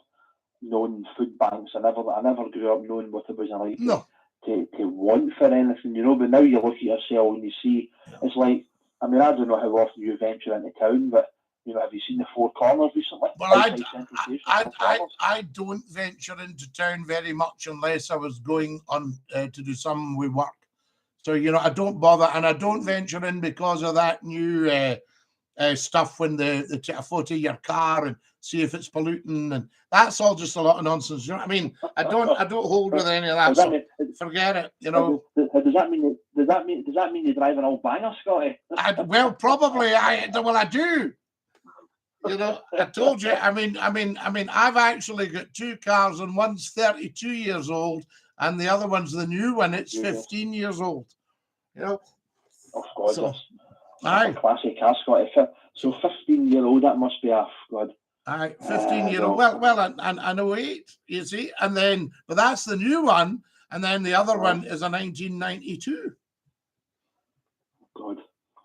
knowing food banks. I never grew up knowing what it was like. No. To want for anything, you know, but now you look at yourself and you see, it's like, I mean, I don't know how often you venture into town, but, you know, have you seen the Four Corners recently? Well, I don't venture into town very much unless I was going on to do something with work. So, you know, I don't bother, and I don't venture in because of that new stuff when they take a photo of your car and see if it's polluting, and that's all just a lot of nonsense. You know what I mean? I don't hold with any of that. So forget it. You know. Does that mean you drive an old banger, Scotty? Well, probably. I do. You know, I told you. I mean, I've actually got 2 cars, and one's 32 years old, and the other one's the new one. It's 15 years old. You know. Oh God. So, a classic car, Scotty. So 15-year-old, that must be a God. 15-year-old. Well, and 08, you see, and then, but that's the new one, and then the other one is a 1992. God.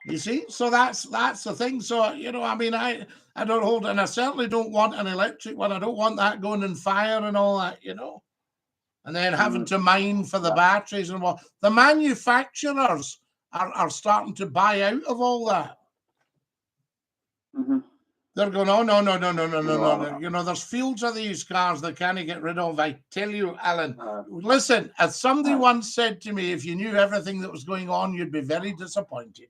You see, so that's the thing. So, you know, I mean, I don't hold, and I certainly don't want an electric one. I don't want that going in fire and all that, you know, and then having to mine for the batteries and what. The manufacturers are starting to buy out of all that. They're going, oh, no. You know, there's fields of these cars they can't get rid of. I tell you, Alan, listen, as somebody once said to me, if you knew everything that was going on, you'd be very disappointed.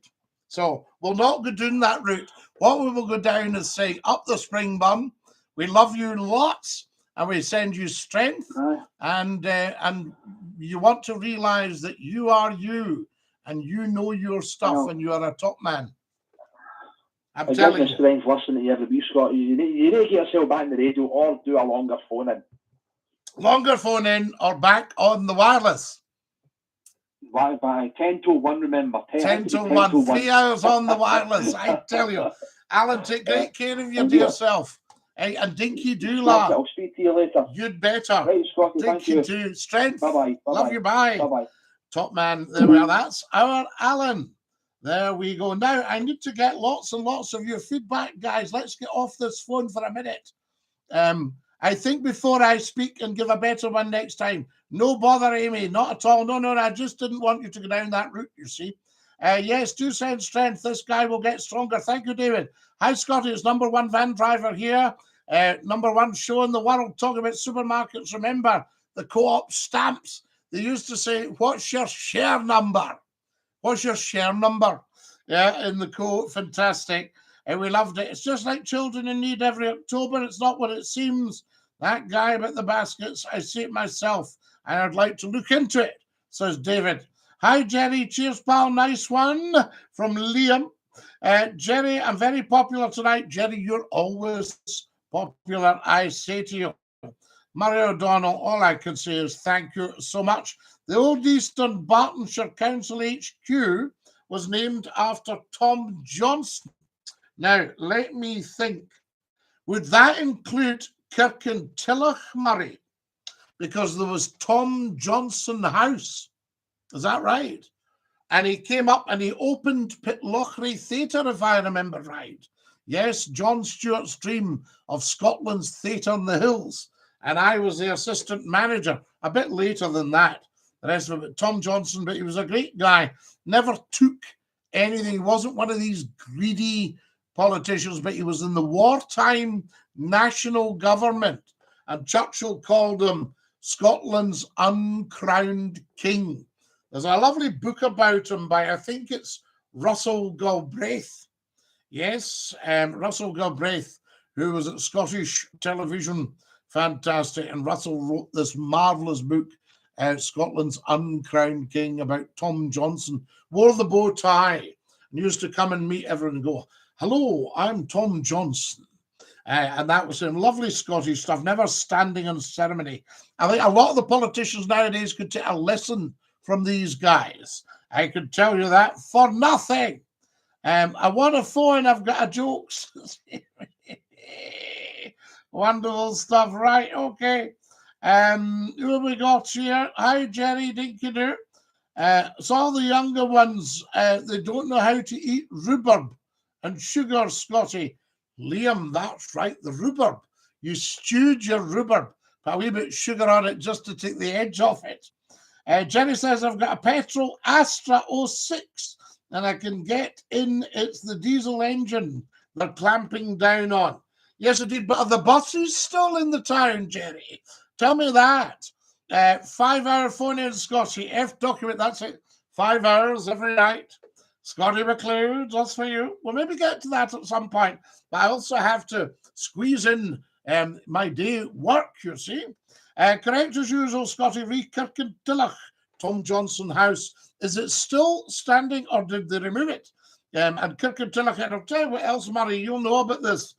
So we'll not go down that route. What we will go down is say, up the Springbun, we love you lots, and we send you strength, and you want to realize that you are you, and you know your stuff, and you are a top man. I'm telling you. Strength listening to you every week, Scott. You need to get yourself back in the radio or do a longer phone in. Longer phone in or back on the wireless. By 10 to 1, remember. 10 to 1. 3 hours on the wireless, I tell you. Alan, take great care of you, dear self. Hey, and Dinky-Doo, I'll speak to you later. You'd better. Right, Scotty, Dinky-Doo, strength. Bye-bye. Love you, bye. Bye-bye. Top man, there we are. That's our Alan. There we go. Now, I need to get lots and lots of your feedback, guys. Let's get off this phone for a minute. I think before I speak and give a better one next time, no bother, Amy, not at all. No, I just didn't want you to go down that route, you see. Yes, do send strength. This guy will get stronger. Thank you, David. Hi, Scotty. It's #1 van driver here. #1 show in the world talking about supermarkets. Remember, the co-op stamps. They used to say, what's your share number? What's your share number? Yeah, in the co-op. Fantastic. and we loved it. It's just like Children in Need every October. It's not what it seems. That guy about the baskets, I see it myself, and I'd like to look into it, says David. Hi, Jerry. Cheers, pal. Nice one from Liam. Jerry, I'm very popular tonight. Jerry, you're always popular, I say to you. Murray O'Donnell, all I can say is thank you so much. The Old Eastern Bartonshire Council HQ was named after Tom Johnson. Now, let me think. Would that include Kirkintilloch, Murray? Because there was Tom Johnson House. Is that right? And he came up and he opened Pitlochry Theatre, if I remember right. Yes, John Stewart's dream of Scotland's Theatre on the Hills. And I was the assistant manager a bit later than that. The rest of it, Tom Johnson, but he was a great guy. Never took anything. He wasn't one of these greedy politicians, but he was in the wartime national government. And Churchill called him Scotland's uncrowned king. There's a lovely book about him by, I think it's Russell Galbraith. Yes, Russell Galbraith, who was at Scottish television. Fantastic. And Russell wrote this marvellous book, Scotland's Uncrowned King, about Tom Johnson. Wore the bow tie and used to come and meet everyone and go, hello, I'm Tom Johnson. And that was some lovely Scottish stuff, never standing on ceremony. I think a lot of the politicians nowadays could take a lesson from these guys. I could tell you that for nothing. I want a phone, I've got a jokes. Wonderful stuff, right? Okay. Who have we got here? Hi, Jerry, Dinky-Doo. It's all the younger ones. They don't know how to eat rhubarb and sugar, Scotty. Liam, that's right, the rhubarb. You stewed your rhubarb, put a wee bit of sugar on it just to take the edge off it. Jenny says, I've got a petrol Astra 06 and I can get in. It's the diesel engine they're clamping down on. Yes, indeed. But are the buses still in the town, Jerry? Tell me that. 5-hour phone in, Scotty. F document, that's it. 5 hours every night. Scottie McClue, just for you. We'll maybe get to that at some point. But I also have to squeeze in my day work, you see. Correct as usual, Scotty. Kirkintilloch, Tom Johnson House. Is it still standing or did they remove it? And Kirkintilloch, and I'll tell you what else, Murray, you'll know about this.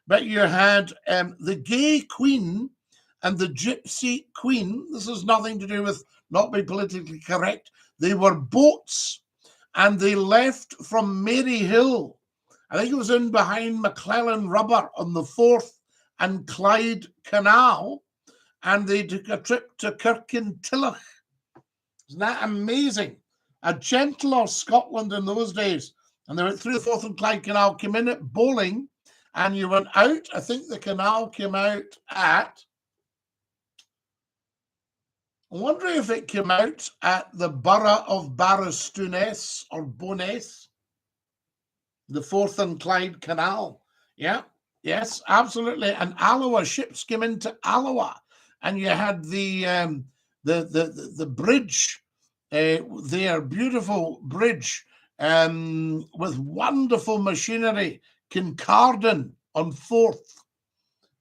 But you had the gay queen and the gypsy queen. This has nothing to do with not being politically correct. They were boats and they left from Maryhill. I think it was in behind McClellan Rubber on the Forth and Clyde Canal. And they took a trip to Kirkintilloch. Isn't that amazing? A gentler Scotland in those days. And they went through the Forth and Clyde Canal, came in at Bowling, and you went out. I think the canal came out at, I'm wondering if it came out at the borough of Barrow-Stouness or Bowness, the Forth and Clyde Canal. Yeah, yes, absolutely. And Alloa, ships came into Alloa, and you had the bridge there, beautiful bridge with wonderful machinery. Kincardine on Forth.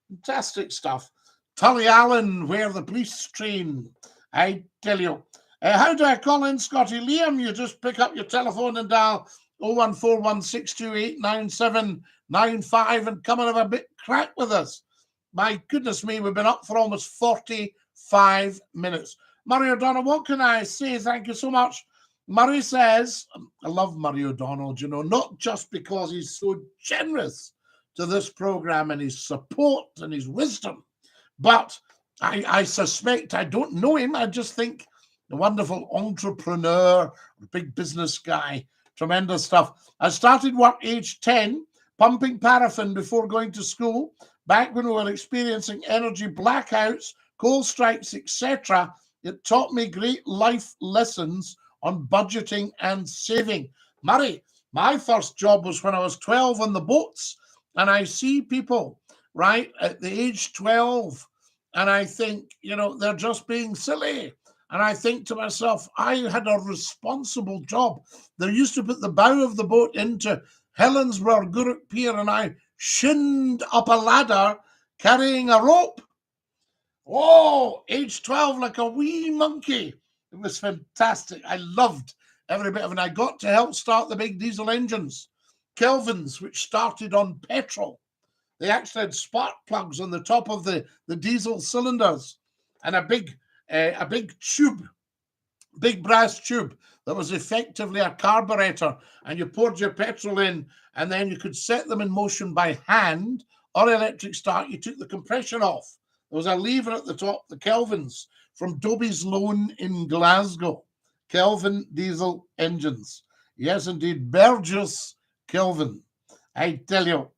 Fantastic stuff. Tullyallen, where the police train. I tell you. How do I call in, Scotty? Liam, you just pick up your telephone and dial 01416289795 and come and have a bit crack with us. My goodness me, we've been up for almost 45 minutes. Murray O'Donnell, what can I say? Thank you so much. Murray says, I love Murray O'Donnell, you know, not just because he's so generous to this program and his support and his wisdom, but I suspect, I don't know him, I just think a wonderful entrepreneur, big business guy, tremendous stuff. I started work age 10, pumping paraffin before going to school, back when we were experiencing energy blackouts, coal strikes, etc. It taught me great life lessons on budgeting and saving. Murray, my first job was when I was 12 on the boats, and I see people, right, at the age 12, and I think, you know, they're just being silly. And I think to myself, I had a responsible job. They used to put the bow of the boat into Helensburgh, Gurrock Pier, and I shinned up a ladder carrying a rope. Oh, age 12, like a wee monkey. It was fantastic. I loved every bit of it. I got to help start the big diesel engines, Kelvins, which started on petrol. They actually had spark plugs on the top of the diesel cylinders and a big tube, big brass tube that was effectively a carburetor. And you poured your petrol in, and then you could set them in motion by hand or electric start. You took the compression off. There was a lever at the top, the Kelvins, from Dobie's Loan in Glasgow. Kelvin diesel engines. Yes, indeed. Burgess Kelvin. I tell you.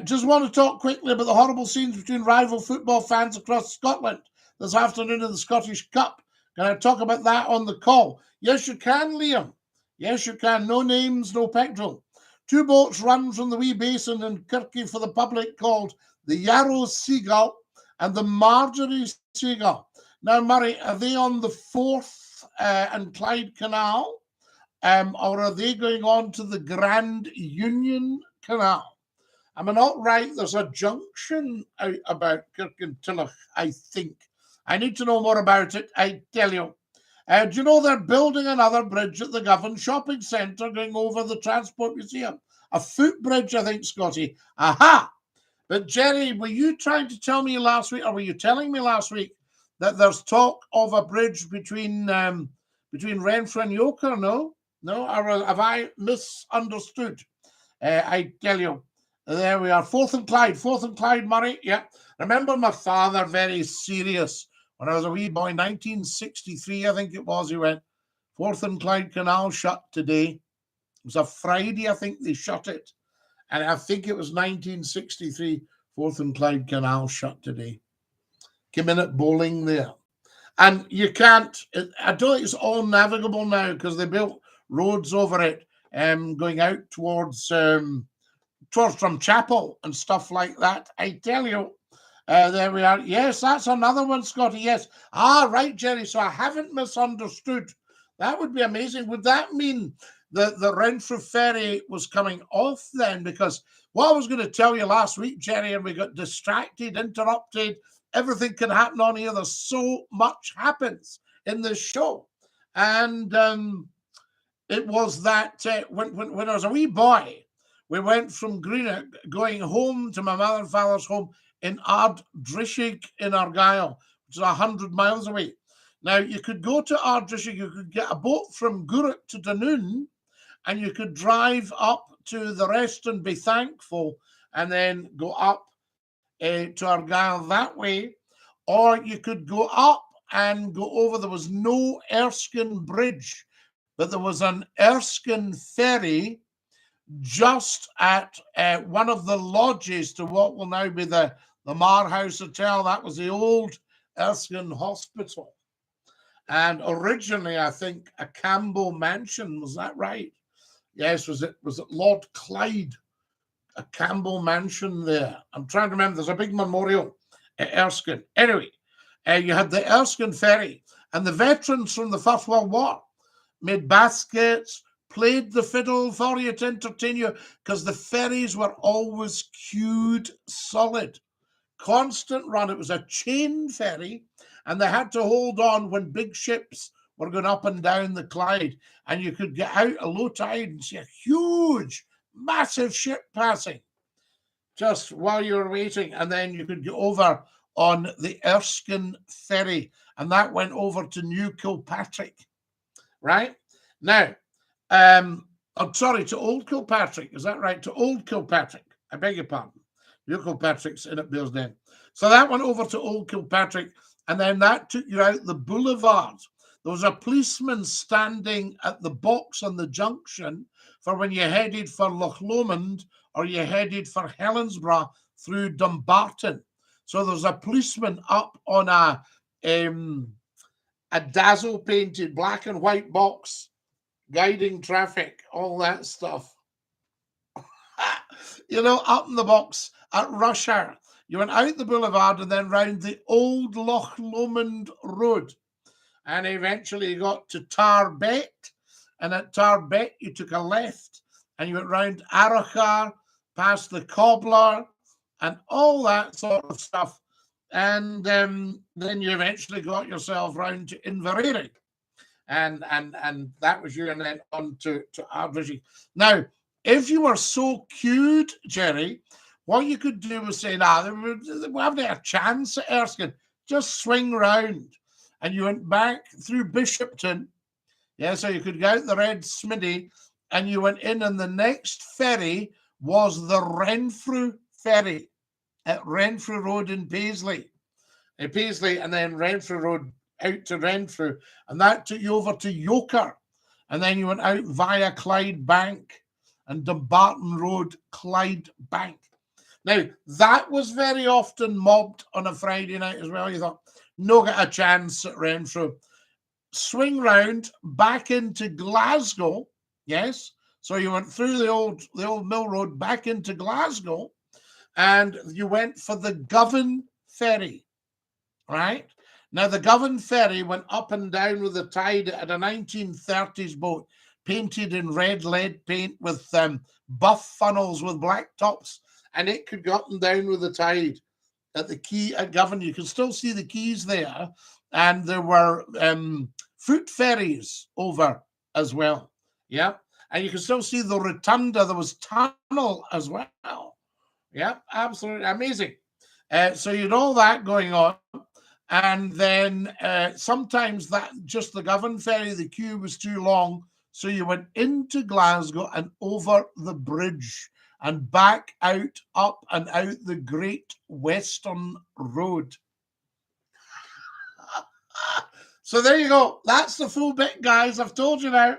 Just want to talk quickly about the horrible scenes between rival football fans across Scotland this afternoon in the Scottish Cup. Can I talk about that on the call? Yes, you can, Liam. Yes, you can. No names, no petrol. 2 boats run from the wee basin in Kirky for the public called the Yarrow Seagull and the Marjorie Seagull. Now, Murray, are they on the Forth and Clyde Canal, or are they going on to the Grand Union Canal? Am I not right? There's a junction out about Kirkintilloch, I think. I need to know more about it, I tell you. Do you know they're building another bridge at the Govan Shopping Centre going over the Transport Museum? A footbridge, I think, Scottie. Aha! But Jerry, were you trying to tell me last week, or were you telling me last week that there's talk of a bridge between Renfrew and Yoker? No? No? Or have I misunderstood? I tell you. There we are. Forth and Clyde, Murray. Yeah. Remember my father, very serious. When I was a wee boy, 1963, I think it was, he went, Forth and Clyde Canal shut today. It was a Friday, I think they shut it. And I think it was 1963, Forth and Clyde Canal shut today. Came in at bowling there. And you can't, I don't think it's all navigable now because they built roads over it going out towards Drumchapel and stuff like that. I tell you, there we are. Yes, that's another one, Scottie. Yes. Ah, right, Jerry. So I haven't misunderstood. That would be amazing. Would that mean that the Renfrew ferry was coming off then? Because what I was going to tell you last week, Jerry, and we got distracted, interrupted. Everything can happen on here. There's so much happens in this show. And it was that when I was a wee boy, we went from Greenock going home to my mother and father's home in Ardrishig in Argyll, which is 100 miles away. Now, you could go to Ardrishig, you could get a boat from Gurrock to Dunoon, and you could drive up to the rest and be thankful, and then go up to Argyll that way. Or you could go up and go over. There was no Erskine Bridge, but there was an Erskine ferry just at one of the lodges to what will now be the Marhouse Hotel. That was the old Erskine Hospital. And originally, I think, a Campbell mansion. Was that right? Yes, was it Lord Clyde? A Campbell mansion there. I'm trying to remember. There's a big memorial at Erskine. Anyway, you had the Erskine ferry. And the veterans from the First World War made baskets, played the fiddle for you to entertain you, because the ferries were always queued solid. Constant run. It was a chain ferry, and they had to hold on when big ships were going up and down the Clyde, and you could get out at low tide and see a huge, massive ship passing just while you were waiting, and then you could get over on the Erskine ferry, and that went over to New Kilpatrick, right? Now, I'm sorry, to Old Kilpatrick. Is that right? To Old Kilpatrick. I beg your pardon. New Kilpatrick's in at Bearsden. So that went over to Old Kilpatrick, and then that took you out the boulevard. There was a policeman standing at the box on the junction for when you headed for Loch Lomond or you headed for Helensburgh through Dumbarton. So there's a policeman up on a dazzle-painted black and white box, guiding traffic, all that stuff. You know, up in the box at rush hour. You went out the boulevard and then round the old Loch Lomond Road. And eventually you got to Tarbet. And at Tarbet, you took a left and you went round Arrochar, past the Cobbler, and all that sort of stuff. And then you eventually got yourself round to Inverary. And that was you, and then on to Ardwick. Now, if you were so cued, Jerry, what you could do was say, nah, we haven't a chance at Erskine. Just swing round. And you went back through Bishopton. Yeah, so you could go out the Red Smithy, and you went in, and the next ferry was the Renfrew ferry at Renfrew Road in Paisley. And then Renfrew Road out to Renfrew, and that took you over to Yoker, and then you went out via Clyde Bank and Dumbarton Road, Clyde Bank. Now, that was very often mobbed on a Friday night as well. You thought, no get a chance at Renfrew. Swing round back into Glasgow, yes. So you went through the old Mill Road back into Glasgow, and you went for the Govan ferry, right? Now, the Govan ferry went up and down with the tide at a 1930s boat, painted in red lead paint with buff funnels with black tops, and it could go up and down with the tide at the quay at Govan. You can still see the quays there, and there were foot ferries over as well. Yeah, and you can still see the rotunda. There was tunnel as well. Yeah, absolutely amazing. So you had all that going on. And then sometimes that just the Govan ferry, the queue was too long. So you went into Glasgow and over the bridge and back out, up and out the Great Western Road. So there you go. That's the full bit, guys. I've told you now.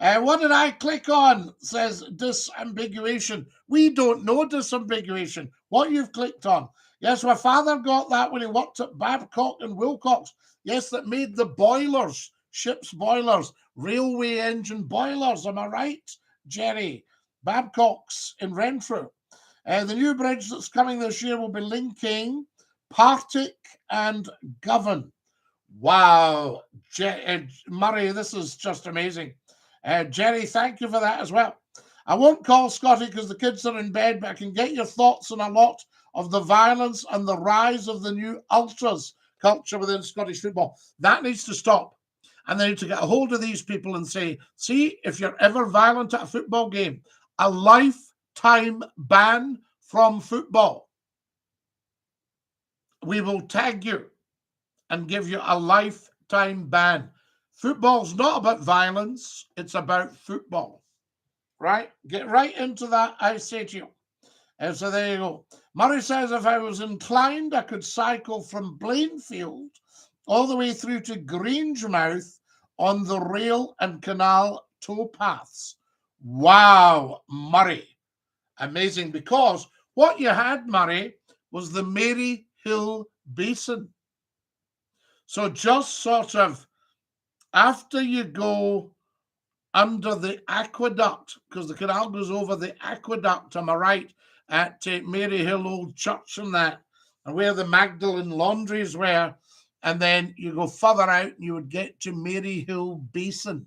What did I click on? Says disambiguation. We don't know disambiguation. What you've clicked on. Yes, my father got that when he worked at Babcock and Wilcox. Yes, that made the boilers, ship's boilers, railway engine boilers. Am I right, Jerry? Babcock's in Renfrew. The new bridge that's coming this year will be linking Partick and Govan. Wow, Murray, this is just amazing. Jerry, thank you for that as well. I won't call Scottie because the kids are in bed, but I can get your thoughts on a lot of the violence and the rise of the new ultras culture within Scottish football. That needs to stop. And they need to get a hold of these people and say, see, if you're ever violent at a football game, a lifetime ban from football. We will tag you and give you a lifetime ban. Football's not about violence. It's about football. Right? Get right into that, I say to you. And so there you go. Murray says, if I was inclined, I could cycle from Blainfield all the way through to Grangemouth on the rail and canal towpaths. Wow, Murray. Amazing. Because what you had, Murray, was the Mary Hill Basin. So just sort of after you go under the aqueduct, because the canal goes over the aqueduct, am I right, at Mary Hill Old Church and that, and where the Magdalen laundries were, and then you go further out and you would get to Mary Hill Basin.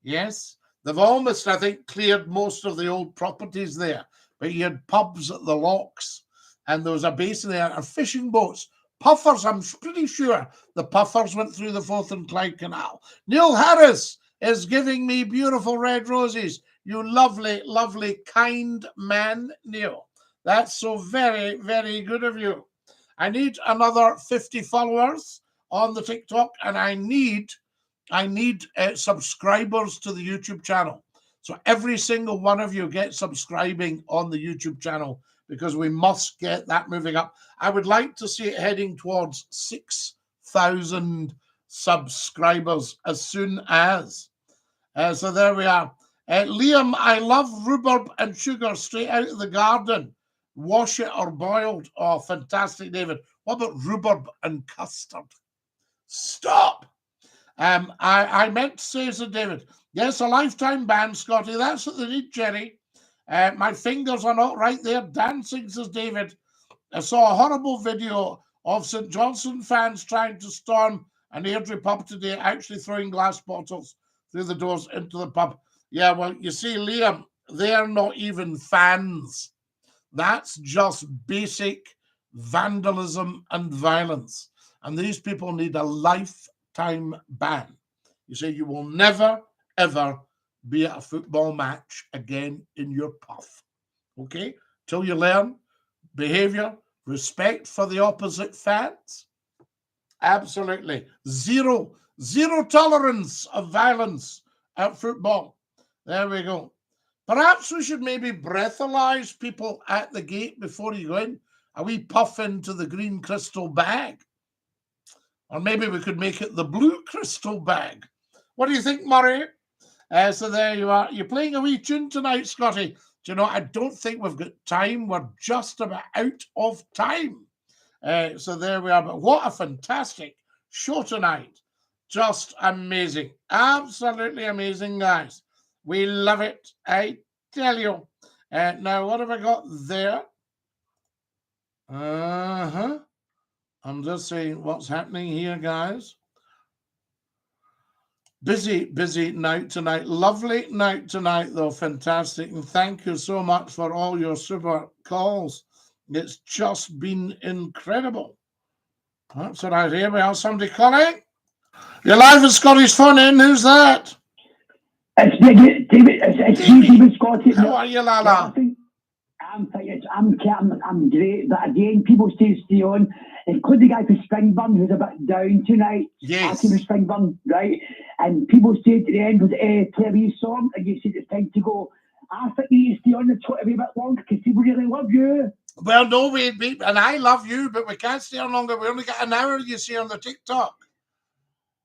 Yes, they've almost, I think, cleared most of the old properties there, but you had pubs at the locks, and there was a basin there, and fishing boats. Puffers, I'm pretty sure the puffers went through the Forth and Clyde Canal. Neil Harris is giving me beautiful red roses. You lovely, lovely, kind man, Neil. That's so very, very good of you. I need another 50 followers on the TikTok, and I need subscribers to the YouTube channel. So every single one of you get subscribing on the YouTube channel, because we must get that moving up. I would like to see it heading towards 6,000 subscribers as soon as. So there we are. Liam, I love rhubarb and sugar straight out of the garden. Wash it or boiled. Oh, fantastic, David. What about rhubarb and custard? Stop. I meant to say, so David, yes, a lifetime ban, Scottie. That's what they need, Jerry. My fingers are not right there dancing, says David. I saw a horrible video of St. Johnstone fans trying to storm an Airdrie pub today, actually throwing glass bottles through the doors into the pub. Yeah, well, you see, Liam, they are not even fans. That's just basic vandalism and violence. And these people need a lifetime ban. You say you will never, ever be at a football match again in your puff. Okay? Till you learn behavior, respect for the opposite fans. Absolutely. Zero tolerance of violence at football. There we go. Perhaps we should maybe breathalyze people at the gate before you go in. A wee puff into the green crystal bag. Or maybe we could make it the blue crystal bag. What do you think, Murray? So there you are. You're playing a wee tune tonight, Scottie. Do you know, I don't think we've got time. We're just about out of time. So there we are. But what a fantastic show tonight. Just amazing. Absolutely amazing, guys. We love it, I tell you. Now, what have I got there? I'm just saying what's happening here, guys. Busy night tonight. Lovely night tonight, though. Fantastic. And thank you so much for all your super calls. It's just been incredible. That's all right. Here we have somebody calling. You're live with Scotty's phone in. Who's that? It's David. It's David Scottie. How are you, Lala? I'm great. But again, people stay on. Include the guy from Springburn who's a bit down tonight. Yes. From Springburn, right? And people stayed to the end with play a wee song, and you said it's time to go. I think you need to stay on the Twitter a wee bit longer because people really love you. Well, no, and I love you, but we can't stay on longer. We only got an hour, you see, on the TikTok.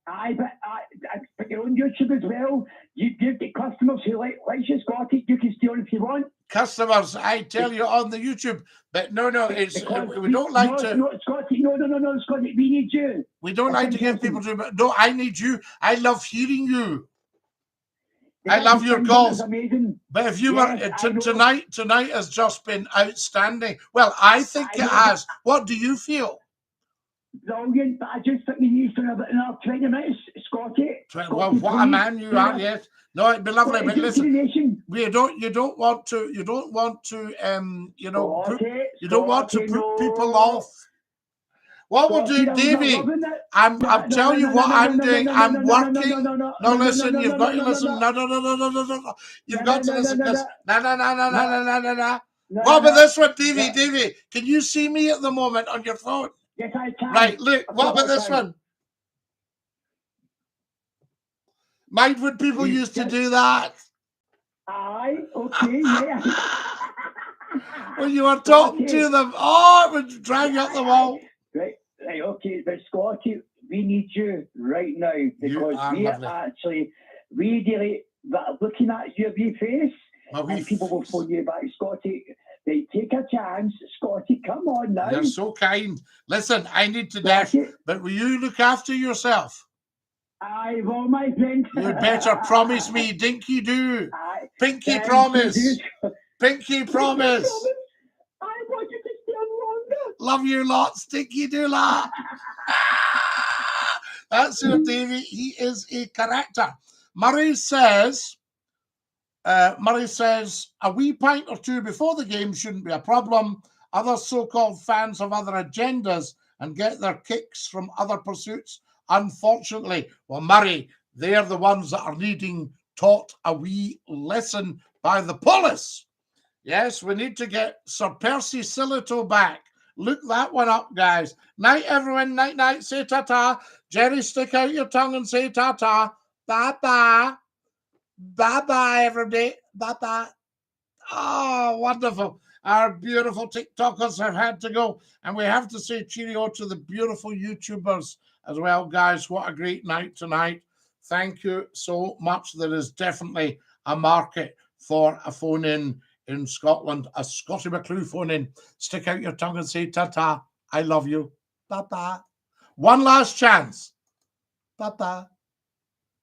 But you're on YouTube as well. You've got customers who like you, Scottie. You can stay on if you want. Customers, I tell you, on the YouTube. But no, it's we don't like to. No, Scottie, no, Scottie. We need you. We don't like to give people to. But no, I need you. I love hearing you. I love your calls. Amazing. But if you were tonight has just been outstanding. Well, I think it has. What do you feel? Brilliant, but I just think you need to have another 20 minutes, Scottie. Well, what a man you are, yes. No, it'd be lovely, but listen, you don't want to put people off. What we'll do, Davey, I'm telling you what I'm doing. I'm working. No, listen, you've got to listen. No. You've got to listen. No. What about this one, Davey? Can you see me at the moment on your phone? Yes, I can. Right, look, what about this one? Mind when people used to do that? Aye, okay, yeah. When you were talking to them, it would drag you up the wall. Right, okay, but Scottie, we need you right now because we really looking at your wee face, and people will phone you back, Scottie. They take a chance, Scottie. Come on now. You're so kind. Listen, I need to dash, but will you look after yourself? I will, my friend. You better promise me, Dinky-Doo. Pinky promise. Pinky promise. I want you to stay on longer. Love you lots, Dinky-Doo. That's it, Davey. He is a character. Murray says, a wee pint or two before the game shouldn't be a problem. Other so-called fans have other agendas and get their kicks from other pursuits, unfortunately. Well, Murray, they're the ones that are needing taught a wee lesson by the police. Yes, we need to get Sir Percy Silito back. Look that one up, guys. Night, everyone. Night. Say ta-ta. Jerry, stick out your tongue and say ta-ta. Bye-bye. Bye-bye, everybody. Bye-bye. Oh, wonderful. Our beautiful TikTokers have had to go. And we have to say cheerio to the beautiful YouTubers as well, guys. What a great night tonight. Thank you so much. There is definitely a market for a phone-in Scotland, a Scottie McClue phone-in. Stick out your tongue and say ta-ta. I love you. Bye-bye. One last chance. Bye-bye.